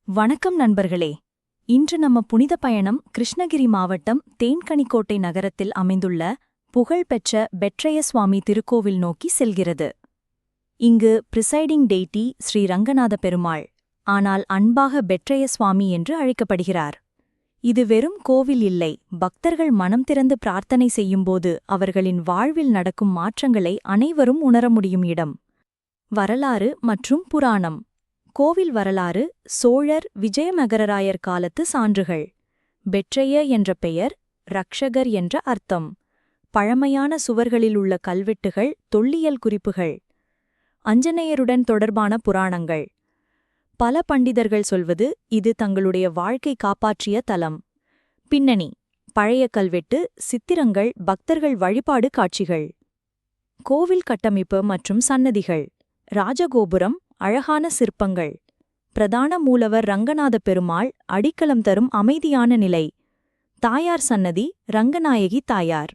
வணக்கம் நண்பர்களே. இன்று நம்ம புனித பயணம் கிருஷ்ணகிரி மாவட்டம் தேன்கனிக்கோட்டை நகரத்தில் அமைந்துள்ள புகழ்பெற்ற பெட்ரய சுவாமி திருக்கோவில் நோக்கி செல்கிறது. இங்கு பிரிசைடிங் டெய்டி ஸ்ரீ ரங்கநாத பெருமாள், ஆனால் அன்பாக பெட்ரய சுவாமி என்று அழைக்கப்படுகிறார். இது வெறும் கோவில் இல்லை, பக்தர்கள் மனம் திறந்து பிரார்த்தனை செய்யும்போது அவர்களின் வாழ்வில் நடக்கும் மாற்றங்களை அனைவரும் உணர முடியும் இடம். வரலாறு மற்றும் புராணம். கோவில் வரலாறு சோழர் விஜயமகரராயர் காலத்து சான்றுகள். பெட்ரய என்ற பெயர் ரக்ஷகர் என்ற அர்த்தம். பழமையான சுவர்களில் உள்ள கல்வெட்டுகள், தொல்லியல் குறிப்புகள். அஞ்சனேயருடன் தொடர்பான புராணங்கள். பல பண்டிதர்கள் சொல்வது இது தங்களுடைய வாழ்க்கை காப்பாற்றிய தலம். பின்னணி: பழைய கல்வெட்டு, சித்திரங்கள், பக்தர்கள் வழிபாடு காட்சிகள். கோவில் கட்டமைப்பு மற்றும் சன்னதிகள். ராஜகோபுரம், அழகான சிற்பங்கள். பிரதான மூலவர் ரங்கநாத பெருமாள், அடிக்கலம் தரும் அமைதியான நிலை. தாயார் சன்னதி ரங்கநாயகி தாயார்.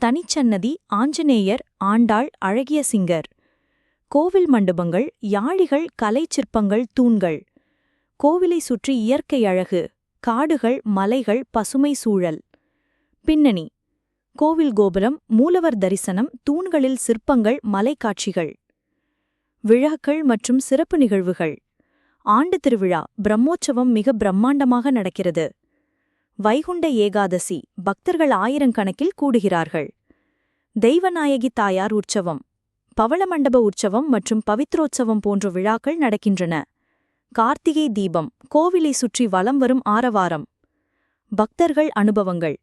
தனிச்சன்னதி ஆஞ்சநேயர், ஆண்டாள், அழகிய சிங்கர். கோவில் மண்டபங்கள், யாழிகள், கலை சிற்பங்கள், தூண்கள். கோவிலை சுற்றி இயற்கை அழகு, காடுகள், மலைகள், பசுமை சூழல். பின்னணி: கோவில் கோபுரம், மூலவர் தரிசனம், தூண்களில் சிற்பங்கள், மலைக்காட்சிகள். விழாக்கள் மற்றும் சிறப்பு நிகழ்வுகள். ஆண்டு திருவிழா, பிரம்மோற்சவம் மிக பிரம்மாண்டமாக நடக்கிறது. வைகுண்ட ஏகாதசி, பக்தர்கள் ஆயிரக்கணக்கில் கூடுகிறார்கள். தெய்வநாயகி தாயார் உற்சவம், பவளமண்டப உற்சவம் மற்றும் பவித்ரோற்சவம் போன்ற விழாக்கள் நடக்கின்றன. கார்த்திகை தீபம், கோவிலை சுற்றி வலம் வரும் ஆரவாரம். பக்தர்கள் அனுபவங்கள்.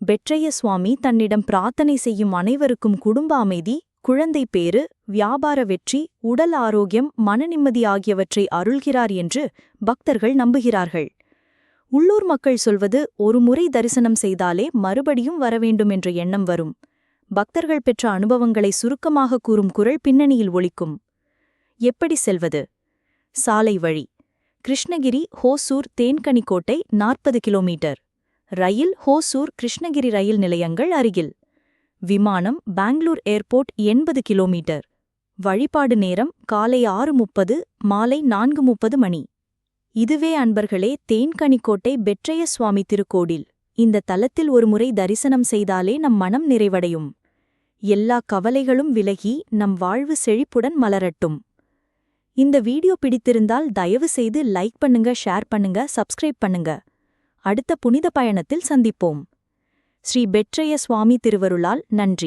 பெட்ரய சுவாமி தன்னிடம் பிரார்த்தனை செய்யும் அனைவருக்கும் குடும்ப அமைதி, குழந்தை பேறு, வியாபார வெற்றி, உடல் ஆரோக்கியம், மனநிம்மதி ஆகியவற்றை அருள்கிறார் என்று பக்தர்கள் நம்புகிறார்கள். உள்ளூர் மக்கள் சொல்வது, ஒரு முறை தரிசனம் செய்தாலே மறுபடியும் வரவேண்டும் என்ற எண்ணம் வரும். பக்தர்கள் பெற்ற அனுபவங்களை சுருக்கமாக கூறும் குரல் பின்னணியில் ஒலிக்கும். எப்படி செல்வது? சாலை வழி: கிருஷ்ணகிரி ஹோசூர் தேன்கனிக்கோட்டை 40 கிலோமீட்டர். ரயில் ஹோசூர் கிருஷ்ணகிரி ரயில் நிலையங்கள் அருகில். விமானம் பெங்களூர் ஏர்போர்ட் 80 கிலோமீட்டர். வழிபாடு நேரம் காலை 6:30, மாலை 4:30 மணி. இதுவே அன்பர்களே தேன்கனிக்கோட்டை பெட்ரய சுவாமி திருக்கோவில். இந்த தலத்தில் ஒருமுறை தரிசனம் செய்தாலே நம் மனம் நிறைவடையும். எல்லா கவலைகளும் விலகி நம் வாழ்வு செழிப்புடன் மலரட்டும். இந்த வீடியோ பிடித்திருந்தால் தயவு செய்து லைக் பண்ணுங்க, ஷேர் பண்ணுங்க, சப்ஸ்கிரைப் பண்ணுங்க. அடுத்த புனித பயணத்தில் சந்திப்போம். ஸ்ரீ பெட்ரய சுவாமி திருவருளால் நன்றி.